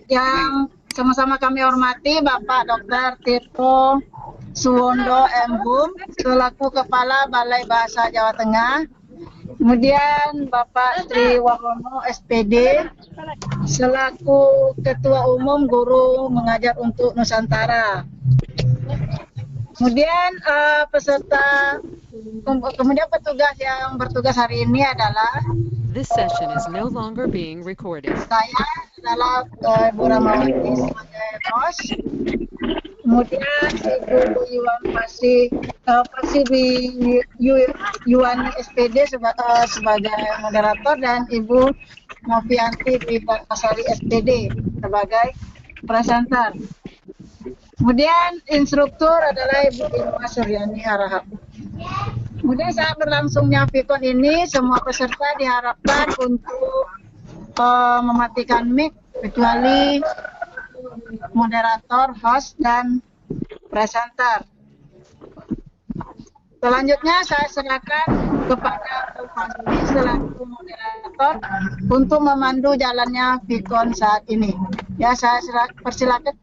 yang sama-sama kami hormati Bapak Dr. Tirto Suwondo MHum selaku Kepala Balai Bahasa Jawa Tengah, kemudian Bapak Tri Wahono SPD selaku Ketua Umum Guru Mengajar untuk Nusantara. Kemudian kemudian petugas yang bertugas hari ini adalah This session is no longer being recorded. saya adalah Ibu Ramawati sebagai host, kemudian Ibu Yuwani SPD sebagai moderator dan Ibu Novianti Wibatasari SPD sebagai presenter. Kemudian instruktur adalah Ibu Irma Suryani Harahap. Kemudian saat berlangsungnya VCon ini, semua peserta diharapkan untuk mematikan mic kecuali moderator, host, dan presenter. Selanjutnya saya serahkan kepada Bu Fasih selaku moderator untuk memandu jalannya VCon saat ini. Ya, saya persilakan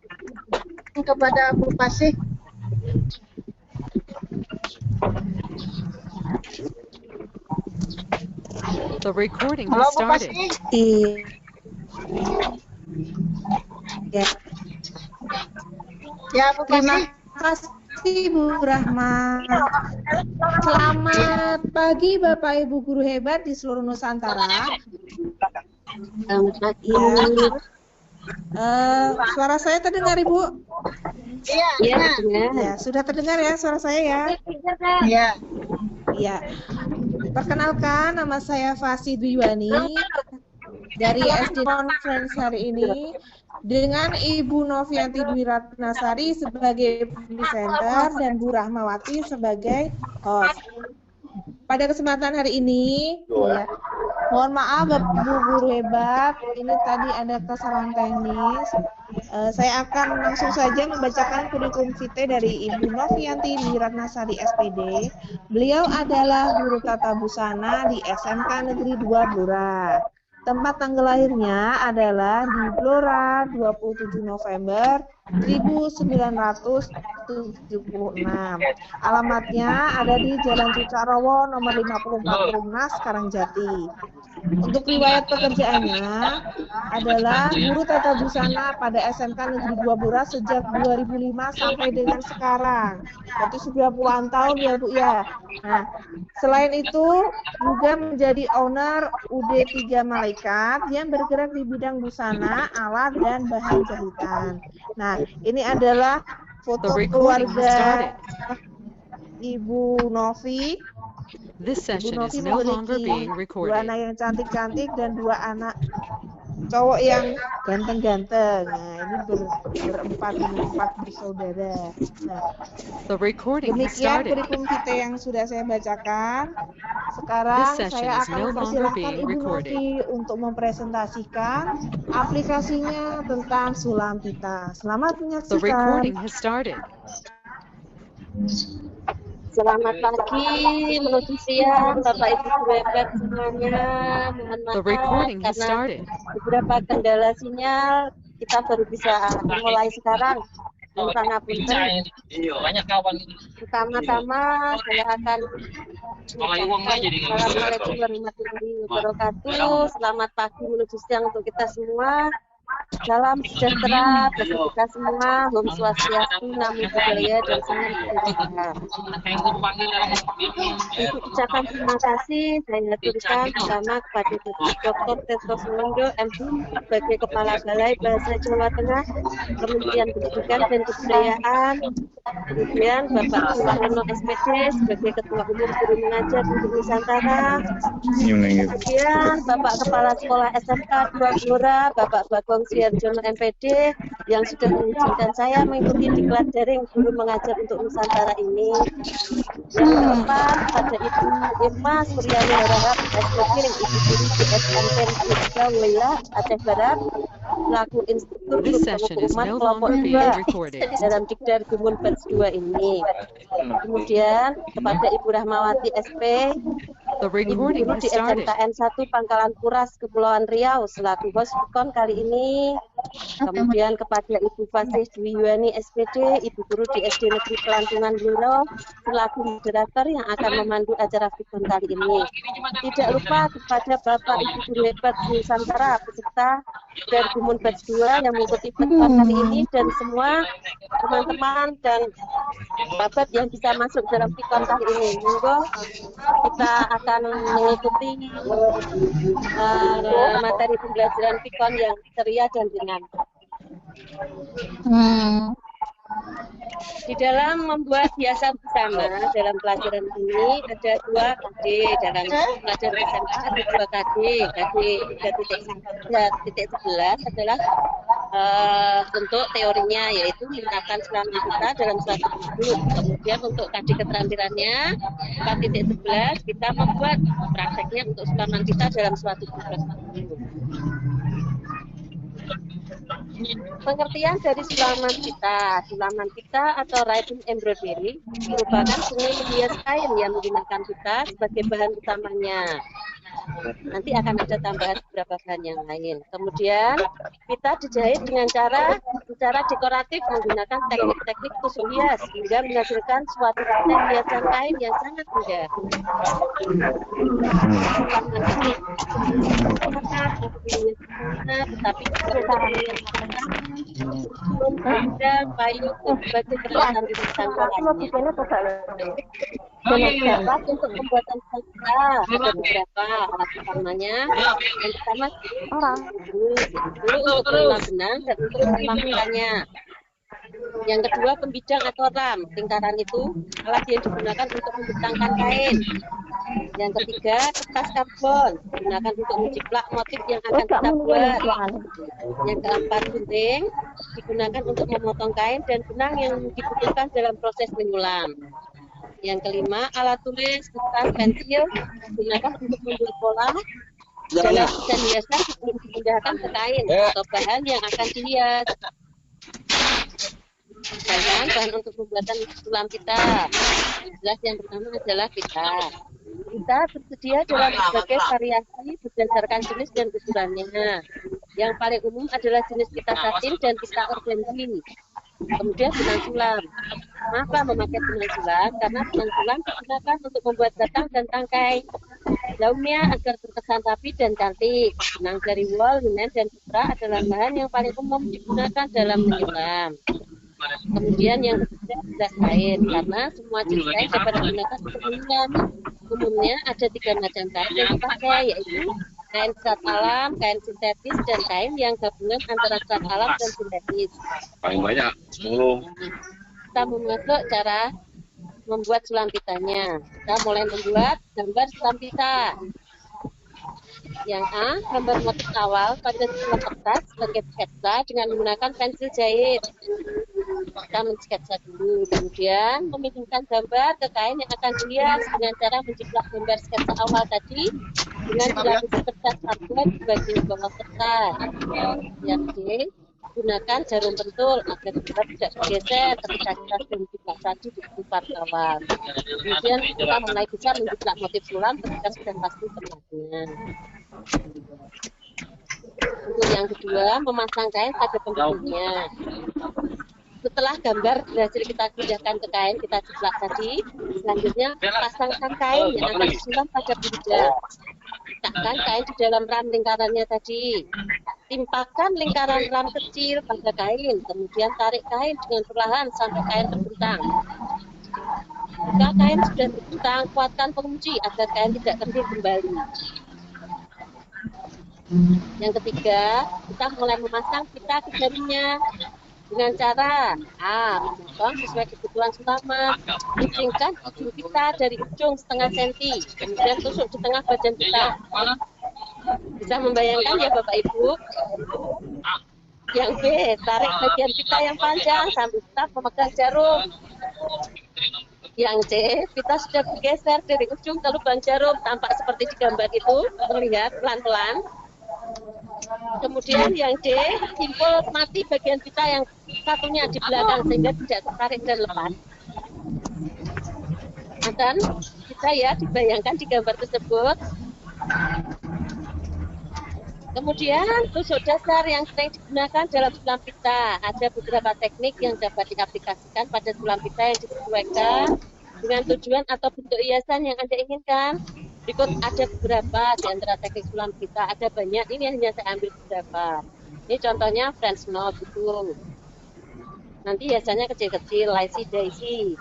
kepada Bu Fasih. The recording Halo, has Bu started. Fasih. Ya. Ya, Bu Terima Fasih. kasih Bu Rahma. Selamat pagi Bapak Ibu guru hebat di seluruh Nusantara. Selamat pagi. Suara saya terdengar Ibu? Iya, Iya, iya. dengar. Ya, sudah terdengar ya suara saya ya? Iya. Iya. Perkenalkan, nama saya Fasih Dwiwani dari SD Conference hari ini dengan Ibu Novianti Dwi Ratnasari sebagai presenter dan Bu Rahmawati sebagai host. Pada kesempatan hari ini, ya, mohon maaf Bapak Ibu guru hebat, ini tadi ada kesalahan teknis. Saya akan langsung saja membacakan kurikulum vitae dari Ibu Novianti Dwi Ratnasari SPD. Beliau adalah guru tata busana di SMK Negeri 2 Blora. Tempat tanggal lahirnya adalah di Blora 27 November 1976. Alamatnya ada di Jalan Cucarowo nomor 54 Rumnas, Karangjati. Untuk riwayat pekerjaannya adalah guru tata busana pada SMK Negeri 2 Blora sejak 2005 sampai dengan sekarang. Berarti sudah puluhan tahun ya Bu ya. Nah, selain itu juga menjadi owner UD3 Malaikat yang bergerak di bidang busana, alat, dan bahan jahitan. Nah, ini adalah foto The recording has keluarga started. Ibu Novi. This Ibu session Novi is no longer memiliki being dua recorded. anak yang cantik-cantik dan dua anak cowok yang ganteng-ganteng. Nah, ini berempat bersaudara. Nah, The recording has demikian started. kurikulum vitae yang sudah saya bacakan. This Sekarang session saya is no akan longer persilahkan being Ibu recorded. Novi untuk mempresentasikan aplikasinya tentang Sulam Pita. Selamat The recording menyaksikan. has started. Selamat pagi, menuju siang, Bapak Ibu guru hebat semuanya. Mohon The maaf recording has karena started. beberapa kendala sinyal kita baru bisa mulai sekarang. Karena punten, pertama-tama saya akan Assalamualaikum warahmatullahi wabarakatuh. Selamat pagi menuju siang untuk kita semua. Salam sejahtera bagi kita semua. Om Swastiastu, Namo Buddhaya, dan Salam Kebajikan. Untuk ucapan terima kasih, saya aturkan pertama kepada Dr. Tirto Suwondo MHum sebagai Kepala Balai Bahasa Jawa Tengah, Kementerian Pendidikan dan Kebudayaan. Kemudian Bapak Suwondo SPD sebagai Ketua Umum Guru Mengajar untuk Nusantara. Kemudian Bapak Kepala Sekolah SMK 2 Blora, Bapak Bagong Siarjono MPD yang sudah mengizinkan saya mengikuti diklat daring Guru Mengajar untuk Nusantara ini. Yang keempat, pada Ibu Irma Suryani Harahap SPD, Ibu Guru di SMP Negeri 3 Wilayah Aceh Barat, selaku instruktur This guru session is pengumuman no kelompok longer being 2 recorded. dalam Dikdar Gumun Batch 2 ini. Kemudian kepada Ibu Rahmawati SP The Ibu recording Guru has di started. SMKN 1 Pangkalan Puras, Kepulauan Riau selaku host PKON kali ini. Kemudian kepada Ibu Fasih Dwi Yuwani SPD, Ibu Guru di SD Negeri Pelantungan Liro selaku moderator yang akan memandu acara PKON kali ini. Tidak lupa kepada Bapak Ibu Guru hebat Nusantara peserta dari Gumun Batch 2 yang mengikuti PKON kali ini dan semua teman-teman dan babat yang bisa masuk dalam PKON kali ini. Monggo kita akan mengikuti materi pembelajaran PKON yang ceria dan ringan. Di dalam membuat hiasan bersama dalam pelajaran ini ada 2 KD dalam pelajaran SMK ada 2 KD. KD 3.11 adalah untuk teorinya yaitu menggunakan selama kita dalam suatu hidup. Kemudian untuk KD keterampilannya 4.11 kita membuat prakteknya untuk selama kita dalam suatu hidup. Pengertian dari sulaman kita atau writing embroidery merupakan seni menghias kain yang menggunakan kita sebagai bahan utamanya. Nanti akan ada tambahan beberapa bahan yang lain. Kemudian kita dijahit dengan cara secara dekoratif menggunakan teknik-teknik tusuk hias hingga menghasilkan suatu desain hiasan kain yang sangat indah. Tetapi dan payung sebagai peralatan di untuk pembuatan kita ada beberapa alat utamanya. Yang pertama untuk mengolah benang dan untuk melakukannya. Yang kedua pembidang atau ram, lingkaran itu alat yang digunakan untuk membentangkan kain. Yang ketiga kertas karbon digunakan untuk menjiplak motif yang akan kita buat. Yang keempat gunting digunakan untuk memotong kain dan benang yang dibutuhkan dalam proses menyulam. Yang kelima alat tulis, kertas, pensil digunakan untuk membuat pola dalam desain hiasan sebelum dipindahkan ke kain atau bahan yang akan dihias. Bahan untuk pembuatan sulam kita. Jelas yang pertama adalah pita. Kita bersedia dalam berbagai variasi berdasarkan jenis dan ukurannya. Yang paling umum adalah jenis pita satin dan pita organdy. Kemudian benang sulam. Kenapa memakai benang sulam? Karena benang sulam digunakan untuk membuat batang dan tangkai. Daunnya agar terkesan rapi dan cantik. Benang dari wol, linen, dan sutra adalah bahan yang paling umum digunakan dalam menyulam. Kemudian yang ketiga adalah kain, karena semua jenis kain dapat digunakan untuk menyulam. Umumnya ada 3 macam kain yang dipakai, yaitu kain serat alam, kain sintetis, dan kain yang gabungan antara serat alam dan sintetis. Paling banyak 10. Kita masuk cara membuat sulam pitanya. Kita mulai membuat gambar sulam pita. Yang A, gambar motif awal pada sulam kertas sebagai sketsa dengan menggunakan pensil jahit. Kita mensketsa dulu, kemudian memindahkan gambar ke kain yang akan dihias dengan cara menjiplak gambar sketsa awal tadi dengan dilapisi kertas karbon di bagian bawah kertas. Yang D, gunakan jarum pentul agar gambar tidak bergeser ketika kita menjiplak tadi di part awal. Kemudian kita mulai bisa menjiplak motif sulam ketika sudah pasti tempatnya. Untuk yang kedua, memasang kain pada pembedungnya. Setelah gambar berhasil kita pindahkan ke kain, kita jiplak tadi, selanjutnya pasangkan kain yang akan disulam pada pembedung. Letakkan kain di dalam ram lingkarannya tadi. Timpakan lingkaran ram kecil pada kain, kemudian tarik kain dengan perlahan sampai kain terbentang. Jika kain sudah terbentang, kuatkan pengunci agar kain tidak kerdil kembali. Yang ketiga, kita mulai memasang pita ke jarinya. Dengan cara A, memotong sesuai kebutuhan sulaman, kucingkan ujung pita dari ujung setengah senti, kemudian tusuk di tengah badan pita. Bisa membayangkan ya Bapak Ibu? Yang B, tarik bagian pita yang panjang sambil tetap memegang jarum. Yang C, pita sudah bergeser dari ujung ke lubang jarum, tampak seperti di gambar itu, terlihat pelan-pelan. Kemudian yang D, simpul mati bagian pita yang satunya di belakang sehingga tidak tertarik dan lepas. Akan bisa ya dibayangkan di gambar tersebut. Kemudian tusuk dasar yang sering digunakan dalam sulam pita. Ada beberapa teknik yang dapat diaplikasikan pada sulam pita yang disesuaikan dengan tujuan atau bentuk hiasan yang Anda inginkan. Berikut ada beberapa di antara teknik sulam pita. Ada banyak, ini hanya saya ambil beberapa. Ini contohnya French knot itu. Nanti hiasannya kecil-kecil, lacy daisy.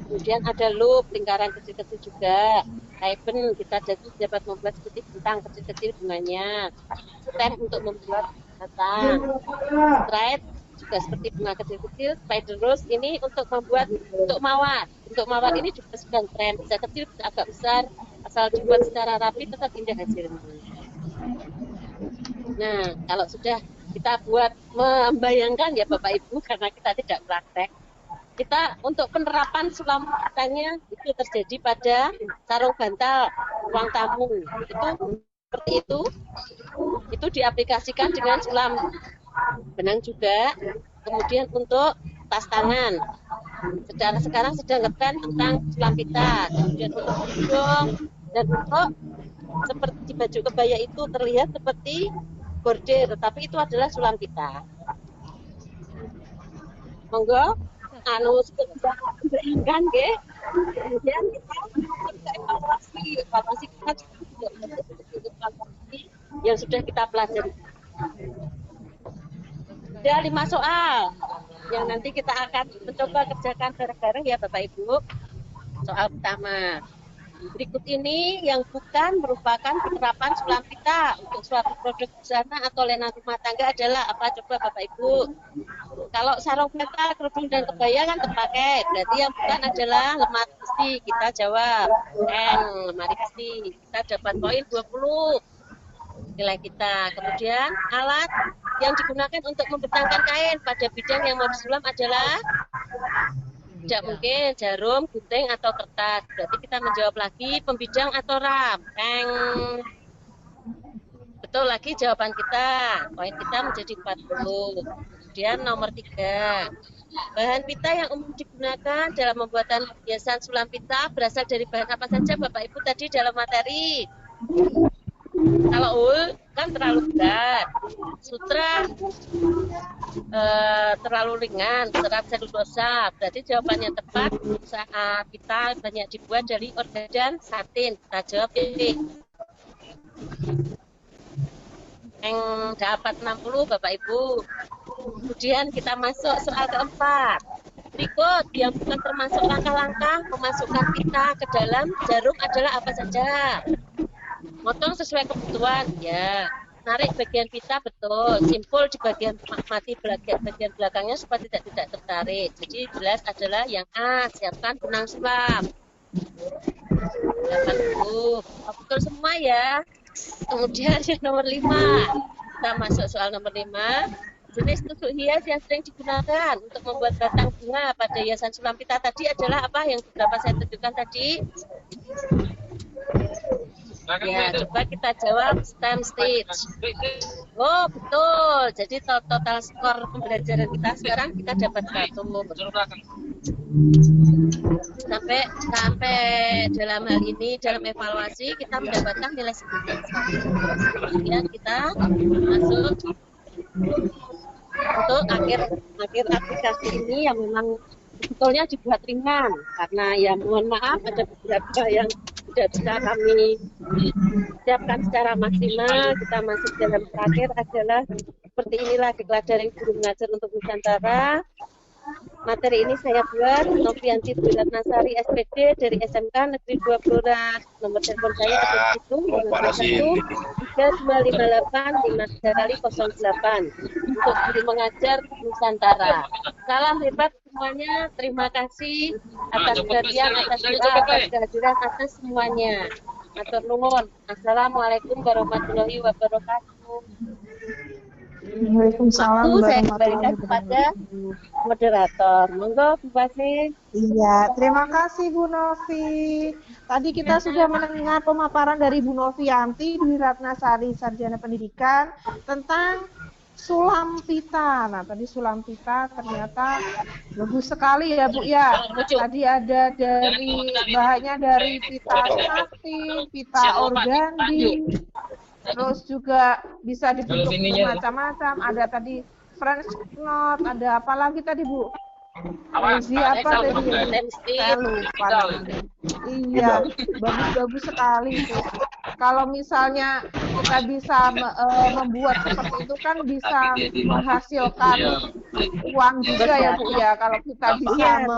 Kemudian ada loop, lingkaran kecil-kecil juga. Ribbon, kita dapat membuat seperti bintang kecil-kecil bunganya. Stem untuk membuat batang. Stripe juga seperti bunga kecil-kecil. Spider rose ini untuk membuat untuk mawar. Untuk mawar ini juga sedang tren, bisa kecil, bisa agak besar. Asal dibuat secara rapi tetap indah hasilnya. Nah, kalau sudah kita buat membayangkan ya Bapak Ibu, karena kita tidak praktek, kita untuk penerapan sulam pitanya itu terjadi pada sarung bantal ruang tamu. Itu seperti itu diaplikasikan dengan sulam benang juga. Kemudian untuk tas tangan, sekarang sedang ngetren tentang sulam pita. Kemudian untuk hidung dan untuk seperti baju kebaya itu terlihat seperti bordir, tetapi itu adalah sulam pita. Monggo. Bisa bayangkan nggih. Kemudian kita evaluasi kita juga evaluasi yang sudah kita pelajari. Ada 5 soal yang nanti kita akan mencoba kerjakan bareng-bareng ya Bapak Ibu. Soal pertama. Berikut ini yang bukan merupakan penerapan sulam pita untuk suatu produk busana atau lenan rumah tangga adalah apa? Coba Bapak Ibu. Kalau sarung bantal, kerudung dan kebaya kan terpakai. Berarti yang bukan adalah lemari besi. Kita jawab lemari besi. Kita dapat poin 20 nilai kita. Kemudian alat yang digunakan untuk membentangkan kain pada bidang yang mau disulam adalah tidak mungkin jarum, gunting, atau kertas. Berarti kita menjawab lagi pembidang atau ram. Betul lagi jawaban kita. Poin kita menjadi 40. Kemudian nomor 3. Bahan pita yang umum digunakan dalam pembuatan hiasan sulam pita berasal dari bahan apa saja Bapak Ibu tadi dalam materi? Kalau ul kan terlalu berat, sutra terlalu ringan, serat selulosa. Berarti jawabannya tepat saat kita banyak dibuat dari organ dan satin. Kita jawab ini. Yang dapat 60 Bapak Ibu. Kemudian kita masuk soal keempat. Berikut yang bukan termasuk langkah-langkah memasukkan pita ke dalam jarum adalah apa saja? Motong sesuai kebutuhan, ya. Narik bagian pita betul, simpul di bagian mati bagian belakangnya supaya tidak tertarik. Jadi jelas adalah yang A, siapkan benang sulam. 80, betul semua ya. Kemudian yang nomor 5, kita masuk soal nomor 5. Jenis tusuk hias yang sering digunakan untuk membuat batang bunga pada hiasan sulam pita tadi adalah apa yang beberapa saya tunjukkan tadi? Ya, coba kita jawab stem stitch. Oh, betul. Jadi total skor pembelajaran kita sekarang kita dapat 1. Sampai dalam hal ini dalam evaluasi kita mendapatkan nilai 9. Kemudian kita masuk untuk akhir aplikasi ini yang memang sebetulnya dibuat ringan karena ya mohon maaf ada beberapa yang tidak bisa kami siapkan secara maksimal. Kita masuk dalam terakhir adalah seperti inilah diklat dari guru mengajar untuk Nusantara. Materi ini saya buat Novianti Dwi Ratnasari SPD dari SMK Negeri 2 Blora. Nomor telepon saya ada di situ 0258 untuk guru mengajar Nusantara. Salam hebat semuanya. Terima kasih atas perhatian, atas doa, atas kehadiran, atas semuanya. Matur nuwun. Assalamualaikum warahmatullahi wabarakatuh. Waalaikumsalam Saya warahmatullahi kembalikan kepada wabarakatuh. moderator. Monggo Bu Basri. Iya, terima kasih Bu Novi. Tadi kita sudah mendengar pemaparan dari Bu Novianti Dwi Ratnasari Sarjana Pendidikan tentang sulam pita. Nah, tadi sulam pita ternyata bagus sekali ya Bu ya. Tadi ada dari bahannya dari pita satin, pita organik, terus juga bisa dibentuk macam-macam. Ada tadi French knot, ada apa lagi tadi Bu? Lazy apa tadi? Saya lupa namanya. Iya, bagus-bagus sekali itu. Kalau misalnya kita bisa membuat seperti itu kan bisa menghasilkan uang juga ya Bu ya. Kalau kita bisa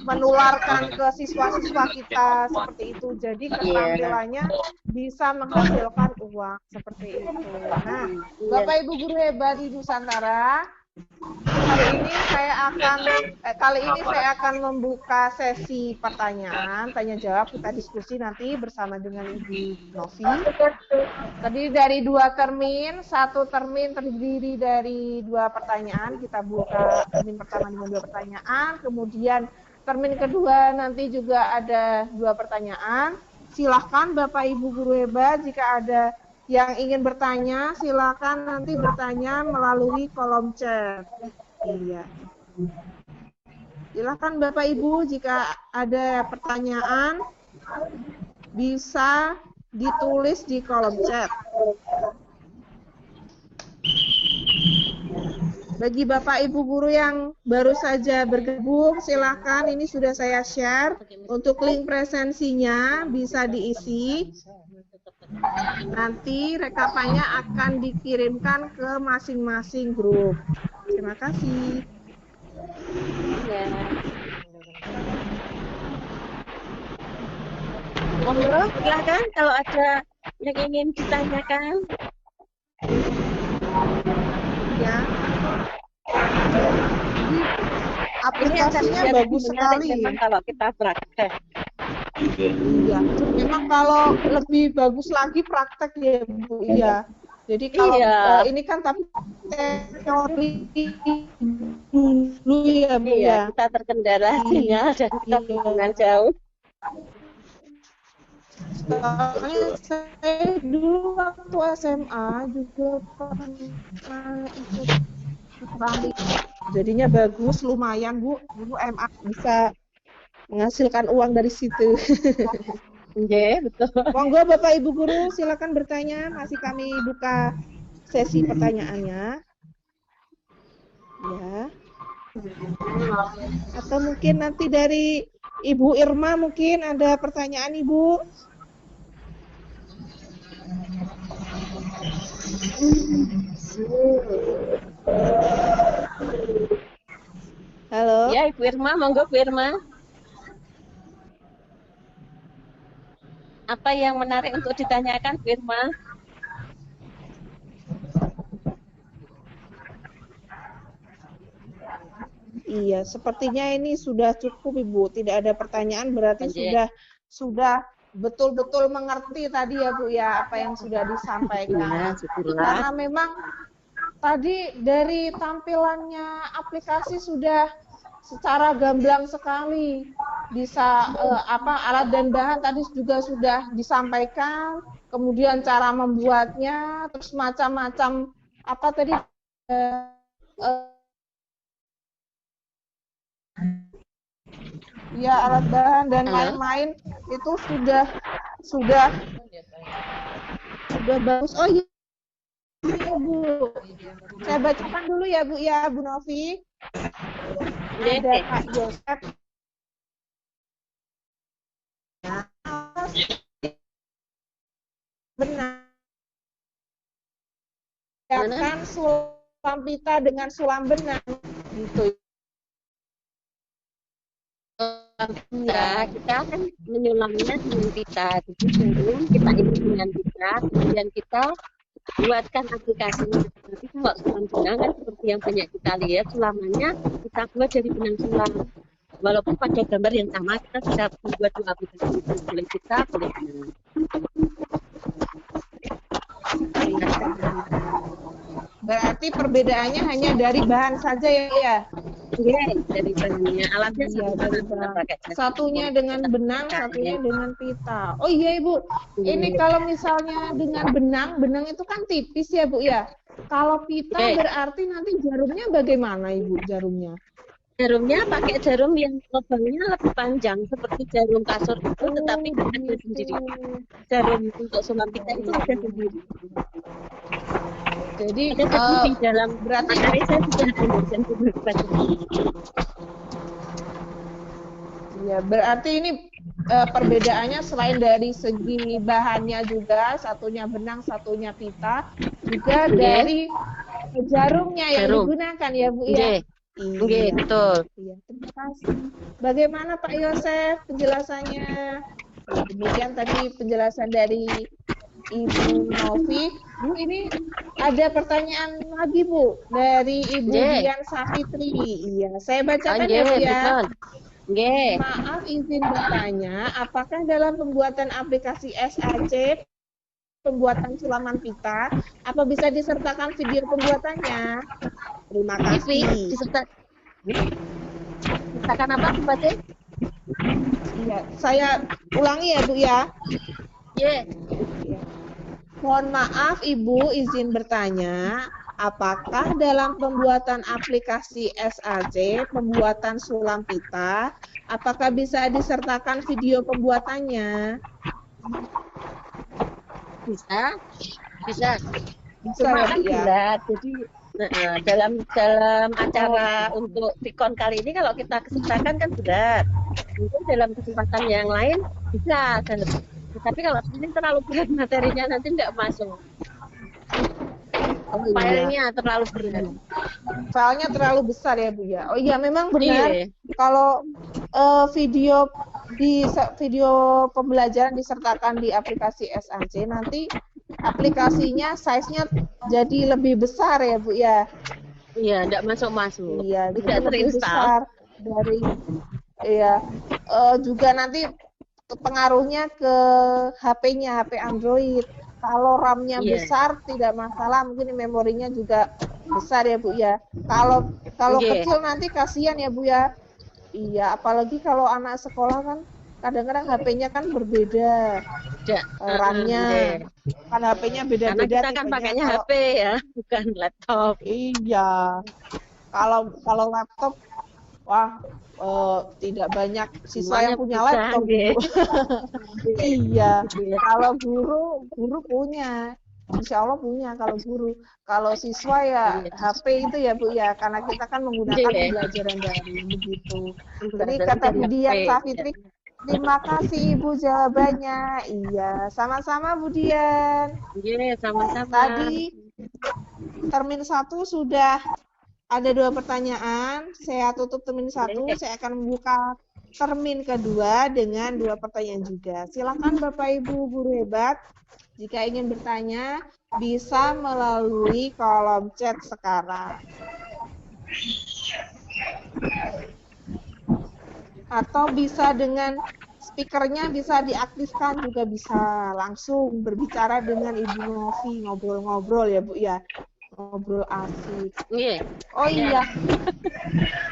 menularkan ke siswa-siswa kita seperti itu. Jadi keterampilannya bisa menghasilkan uang seperti itu. Nah, Bapak Ibu guru hebat di Nusantara, kali ini saya akan membuka sesi pertanyaan, tanya jawab, kita diskusi nanti bersama dengan Ibu Novi. Tadi dari 2 termin, 1 termin terdiri dari 2 pertanyaan, kita buka termin pertama dengan 2 pertanyaan, kemudian termin kedua nanti juga ada 2 pertanyaan. Silahkan Bapak Ibu guru hebat jika ada yang ingin bertanya, silakan nanti bertanya melalui kolom chat. Iya. Silakan Bapak Ibu jika ada pertanyaan bisa ditulis di kolom chat. Bagi Bapak Ibu guru yang baru saja bergabung, silakan ini sudah saya share untuk link presensinya bisa diisi. Nanti rekapannya akan dikirimkan ke masing-masing grup. Terima kasih. Ya. Monggo, silakan kalau ada yang ingin ditanyakan. Ya. Aplikasinya bagus sekali. Memang kalau kita praktek. Iya, memang kalau lebih bagus lagi praktek ya Bu. Iya. Jadi kalau ini kan tapi teori dulu ya Bu ya. Kita terkendala sinyal dan kita hubungan jauh. Soalnya saya dulu waktu SMA juga pernah ikut keramik. Jadinya bagus, lumayan Bu. Dulu MA bisa menghasilkan uang dari situ. Iya, betul. Monggo Bapak Ibu guru silakan bertanya, masih kami buka sesi pertanyaannya. Ya. Atau mungkin nanti dari Ibu Irma mungkin ada pertanyaan Ibu. Halo. Ya, Ibu Irma, monggo Bu Irma. Apa yang menarik untuk ditanyakan, Bu Irma? Iya, sepertinya ini sudah cukup Ibu. Tidak ada pertanyaan berarti sudah betul-betul mengerti tadi ya Bu ya apa yang sudah disampaikan. Karena memang tadi dari tampilannya aplikasi sudah secara gamblang sekali. Bisa alat dan bahan tadi juga sudah disampaikan, kemudian cara membuatnya, terus macam-macam apa tadi ya alat bahan dan lain-lain itu sudah bagus. Oh iya Bu, saya bacakan dulu ya Bu ya Bu Novi. Ada Pak Yosef. Benar. Kan sulam pita dengan sulam benang gitu. Ya, kita kan menyulamnya dengan pita. Jadi sebelum kita ini dengan pita, kemudian kita buatkan aplikasinya. Tapi kalau sulam benang kan seperti yang banyak kita lihat, sulamannya kita buat dari benang sulam. Walaupun pada gambar yang sama, kita bisa membuat dua aplikasi itu. Boleh kita, boleh benang. Berarti perbedaannya hanya dari bahan saja ya? Iya, dari bahannya. Alatnya satunya dengan benang, satunya dengan pita. Oh iya Ibu, ini kalau misalnya dengan benang itu kan tipis ya Bu ya? Kalau pita Oke. berarti nanti jarumnya bagaimana Ibu jarumnya? Jarumnya pakai jarum yang lubangnya lebih panjang seperti jarum kasur itu, tetapi ada sendiri. Jarum untuk sulam pita itu ada sendiri. Jadi Ada sendiri dalam berarti materi saya sudah ada dan sudah baca. ya berarti ini perbedaannya selain dari segi bahannya juga, satunya benang, satunya pita, juga Oke. dari jarumnya yang Jarum. digunakan ya Bu ya. Oke, oke, Iya. betul. Iya, terima kasih. Bagaimana Pak Yosef penjelasannya? Ya, demikian tadi penjelasan dari Ibu Novi. Bu, ini ada pertanyaan lagi Bu dari Ibu Ye. Dian Safitri. Iya, saya bacakan Oke, ya Bu ya. betul. Oke. Maaf izin bertanya, apakah dalam pembuatan aplikasi SAC pembuatan sulaman pita, apa bisa disertakan video pembuatannya? Terima kasih. Disertakan apa Bapak? Iya, saya ulangi ya Bu ya. Ye. Mohon maaf Ibu izin bertanya, apakah dalam pembuatan aplikasi SAC pembuatan sulam pita, apakah bisa disertakan video pembuatannya? Bisa. Bisa. Bisa Cuma ya kan Bu ya? bulat. Jadi dalam acara untuk Vicon kali ini kalau kita kesertakan kan bulat. Mungkin dalam kesempatan yang lain bisa. Tapi kalau ini terlalu berat materinya nanti nggak masuk. Oh, iya. Filenya terlalu berat. Filenya terlalu besar ya Bu ya. Oh iya memang benar. Iya. Kalau video pembelajaran disertakan di aplikasi SAC nanti aplikasinya size-nya jadi lebih besar ya Bu ya. Iya, nggak masuk-masuk. Iya, Tidak jadi lebih terinstall. besar dari iya. Juga nanti pengaruhnya ke HP-nya, HP Android. Kalau RAM-nya Iya. besar tidak masalah, mungkin memorinya juga besar ya Bu ya. Kalau Iya. kecil nanti kasihan ya Bu ya. Iya, apalagi kalau anak sekolah kan kadang-kadang HP-nya kan berbeda. Tidak. RAM-nya. Kan HP-nya Karena beda-beda. kita kan tipenya. pakainya Kalau- HP ya, bukan laptop. Iya. Kalau laptop, wah tidak banyak siswa Semuanya yang punya bisa, laptop. nggih. Bu. Iya. Iya. Kalau guru punya. Insya Allah punya kalau guru. Kalau siswa ya Iya. HP itu ya Bu ya, karena kita kan menggunakan Iya. pembelajaran daring begitu. Jadi Belajar kata dari Bu Dian HP. Safitri, terima kasih Ibu jawabannya. Iya, sama-sama Bu Dian. Iya, sama-sama. Tadi termin 1 sudah ada 2 pertanyaan. Saya tutup termin 1. Saya akan membuka termin kedua dengan 2 pertanyaan juga. Silakan Bapak Ibu guru hebat, jika ingin bertanya bisa melalui kolom chat sekarang. Atau bisa dengan speakernya bisa diaktifkan juga bisa langsung berbicara dengan Ibu Novi, ngobrol-ngobrol ya Bu ya. Ngobrol asik. Iya. Oh iya.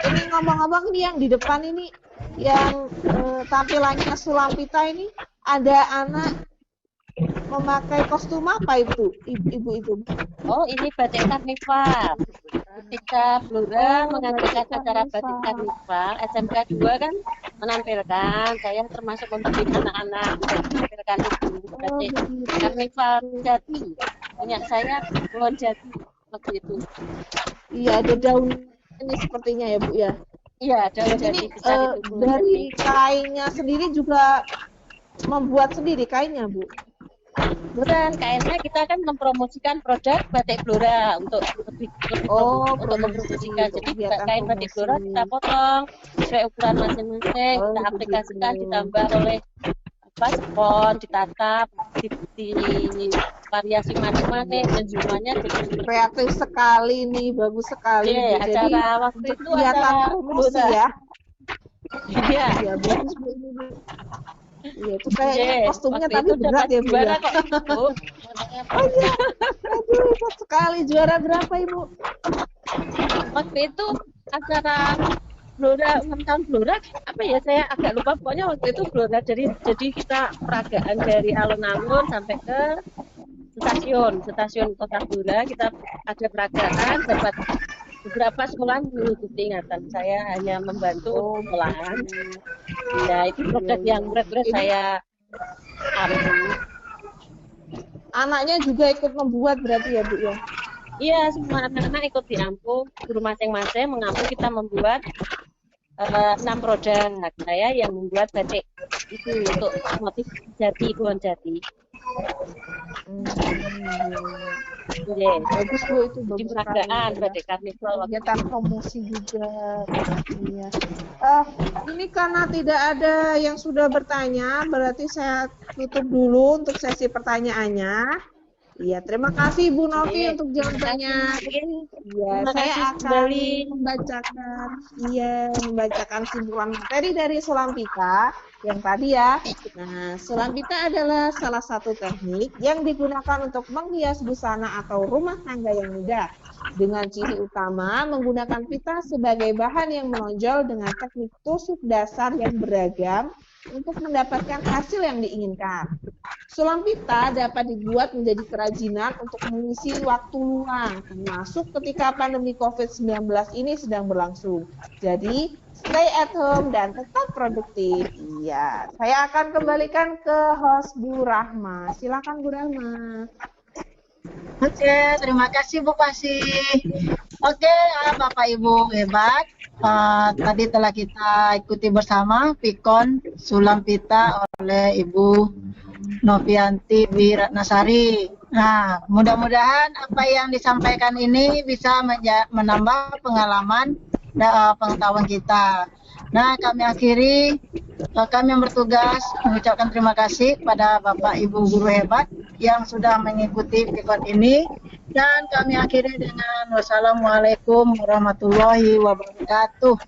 Ini ngomong-ngomong ini yang di depan ini yang tampilannya sulam pita ini ada anak memakai kostum apa itu? Ibu itu. Oh, ini batik karnival. Ketika Blora mengadakan batik acara karnival. batik karnival, SMK 2 kan menampilkan, saya termasuk membimbing anak-anak menampilkan itu batik karnival jati. Punya saya pohon jati waktu itu. Iya, ada daun ini sepertinya ya Bu ya. Iya, daun jati Ini bisa ditutup. dari kainnya sendiri juga membuat sendiri kainnya Bu. Bukan, kainnya kita kan mempromosikan produk batik Blora untuk lebih Oh, untuk mempromosikan. promosi, Jadi kegiatan kain batik promosi. Blora kita potong sesuai ukuran masing-masing, Oh, kita aplikasikan, begitu. ditambah oleh spon, ditatap, di variasi macam-macam dan semuanya jadi Kreatif sekali nih, bagus sekali. Iya, Bu. Jadi acara waktu untuk itu kegiatan acara promosi Blora. ya. Iya. Iya, bagus Bu ini Bu. Iya, itu kayaknya Iya, kostumnya waktu tapi itu berat dapat ya Bu juara ya. kok Ibu. Oh iya, aduh hebat sekali. Juara berapa Ibu? Waktu itu acara Blora, 6 tahun Blora, apa ya, saya agak lupa, pokoknya waktu itu Blora, jadi kita peragaan dari alun-alun sampai ke stasiun Kota Gura kita ada peragaan, dapat beberapa sekolah mengikuti ingatan. Saya hanya membantu pengolahan. Ya, itu produk yang berat-berat saya ambil. Anaknya juga ikut membuat berarti ya Bu ya? Iya, semua anak-anak ikut diampu, guru masing-masing mengampu, kita membuat 6 produk. Saya yang membuat batik itu untuk motif jati, pohon jati. Iya, Bagus Bu, itu di bagus peragaan sekali. batik karnival. Kegiatan promosi juga. Iya. Ini karena tidak ada yang sudah bertanya, berarti saya tutup dulu untuk sesi pertanyaannya. Iya, terima kasih Bu Novi Oke. untuk jawabannya. Iya, Terima saya kasih akan kembali. membacakan simpulan materi dari Sulampita yang tadi ya. Nah, Sulampita adalah salah satu teknik yang digunakan untuk menghias busana atau rumah tangga yang mudah. Dengan ciri utama menggunakan pita sebagai bahan yang menonjol dengan teknik tusuk dasar yang beragam untuk mendapatkan hasil yang diinginkan. Sulam pita dapat dibuat menjadi kerajinan untuk mengisi waktu luang, termasuk ketika pandemi COVID-19 ini sedang berlangsung. Jadi, stay at home dan tetap produktif. Iya, saya akan kembalikan ke host Bu Rahma. Silakan Bu Rahma. Oke, terima kasih Bu Pasi. Oke, Bapak Ibu hebat. Tadi telah kita ikuti bersama Pikon Sulam Pita oleh Ibu Novianti Dwi Ratnasari. Nah, mudah-mudahan apa yang disampaikan ini bisa menambah pengalaman dan pengetahuan kita. Nah, kami akhiri, kami yang bertugas mengucapkan terima kasih pada Bapak Ibu guru hebat yang sudah mengikuti Pikon ini, dan kami akhiri dengan wassalamualaikum warahmatullahi wabarakatuh.